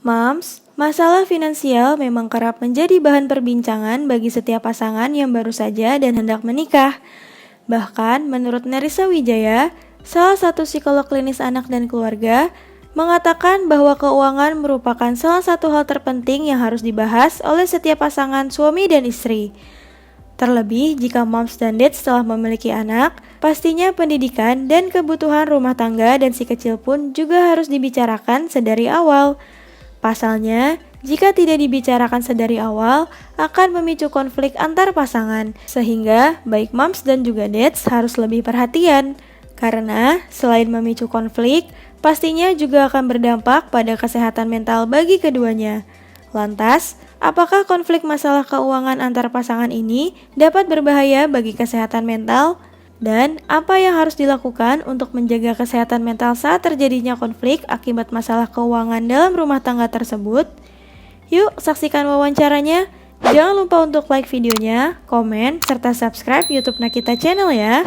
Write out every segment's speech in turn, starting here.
Moms, masalah finansial memang kerap menjadi bahan perbincangan bagi setiap pasangan yang baru saja dan hendak menikah. Bahkan, menurut Nerissa Wijaya, salah satu psikolog klinis anak dan keluarga, mengatakan bahwa keuangan merupakan salah satu hal terpenting yang harus dibahas oleh setiap pasangan suami dan istri. Terlebih jika moms dan dads telah memiliki anak, pastinya pendidikan dan kebutuhan rumah tangga dan si kecil pun juga harus dibicarakan sedari awal. Pasalnya, jika tidak dibicarakan sedari awal, akan memicu konflik antar pasangan, sehingga baik moms dan juga dads harus lebih perhatian. Karena selain memicu konflik, pastinya juga akan berdampak pada kesehatan mental bagi keduanya. Lantas, apakah konflik masalah keuangan antar pasangan ini dapat berbahaya bagi kesehatan mental? Dan apa yang harus dilakukan untuk menjaga kesehatan mental saat terjadinya konflik akibat masalah keuangan dalam rumah tangga tersebut? Yuk saksikan wawancaranya. Jangan lupa untuk like videonya, komen, serta subscribe YouTube Nakita Channel ya.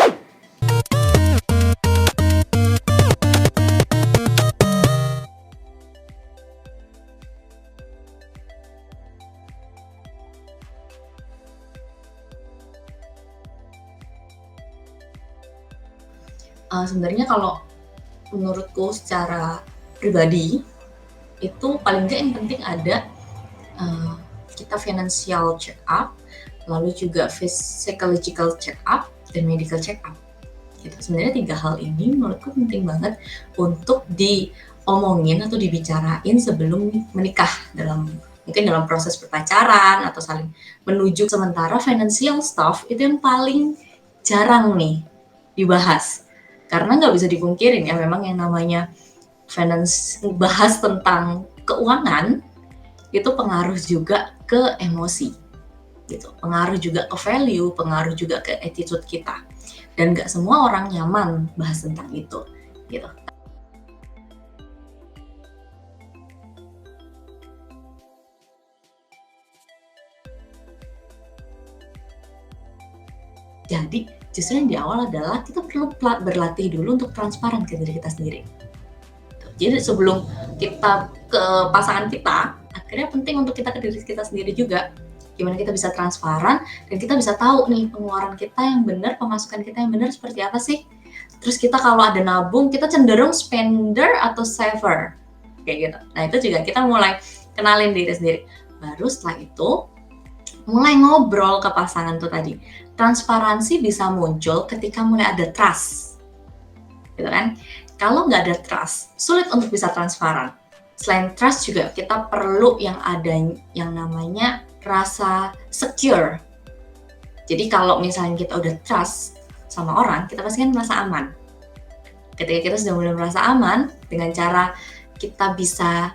Sebenarnya kalau menurutku secara pribadi itu paling nggak yang penting ada kita financial check up, lalu juga psychological check up dan medical check up. Gitu. Sebenarnya 3 hal ini menurutku penting banget untuk diomongin atau dibicarain sebelum menikah, mungkin dalam proses berpacaran atau saling menuju. Sementara financial stuff itu yang paling jarang nih dibahas. Karena nggak bisa dipungkirin ya, memang yang namanya finance, bahas tentang keuangan itu pengaruh juga ke emosi, gitu. Pengaruh juga ke value, pengaruh juga ke attitude kita. Dan nggak semua orang nyaman bahas tentang itu, gitu. Jadi justru yang di awal adalah kita perlu berlatih dulu untuk transparan ke diri kita sendiri. Jadi sebelum kita ke pasangan kita, akhirnya penting untuk kita ke diri kita sendiri juga. Gimana kita bisa transparan dan kita bisa tahu nih pengeluaran kita yang benar, pemasukan kita yang benar seperti apa sih. Terus kita kalau ada nabung, kita cenderung spender atau saver, kayak gitu. Nah itu juga kita mulai kenalin diri sendiri. Baru setelah itu mulai ngobrol ke pasangan tuh tadi. Transparansi bisa muncul ketika mulai ada trust, gitu kan? Kalau nggak ada trust, sulit untuk bisa transparan. Selain trust juga kita perlu yang ada yang namanya rasa secure. Jadi kalau misalnya kita udah trust sama orang, kita pasti kan merasa aman. Ketika kita sudah mulai merasa aman, dengan cara kita bisa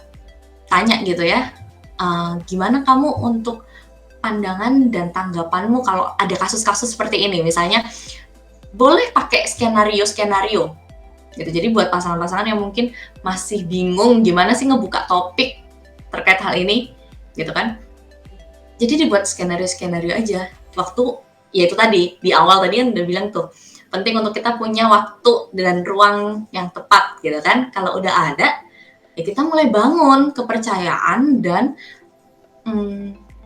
tanya gitu ya, gimana kamu untuk pandangan dan tanggapanmu kalau ada kasus-kasus seperti ini, misalnya boleh pakai skenario gitu. Jadi buat pasangan-pasangan yang mungkin masih bingung gimana sih ngebuka topik terkait hal ini gitu kan, jadi dibuat skenario aja. Waktu ya itu tadi di awal tadi kan udah bilang tuh penting untuk kita punya waktu dan ruang yang tepat gitu kan. Kalau udah ada ya kita mulai bangun kepercayaan dan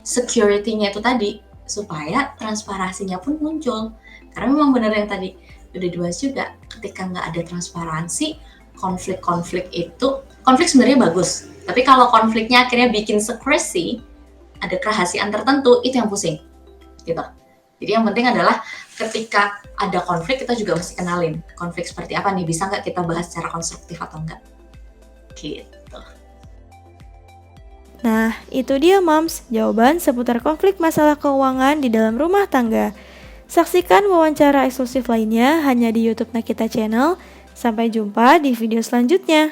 security-nya itu tadi, supaya transparansinya pun muncul. Karena memang benar yang tadi udah dibahas juga, ketika nggak ada transparansi, konflik sebenarnya bagus. Tapi kalau konfliknya akhirnya bikin secrecy, ada kerahasiaan tertentu, itu yang pusing. Gitu. Jadi yang penting adalah ketika ada konflik, kita juga mesti kenalin konflik seperti apa nih, bisa nggak kita bahas secara konstruktif atau enggak. Gitu. Nah, itu dia moms, jawaban seputar konflik masalah keuangan di dalam rumah tangga. Saksikan wawancara eksklusif lainnya hanya di YouTube Nakita Channel. Sampai jumpa di video selanjutnya.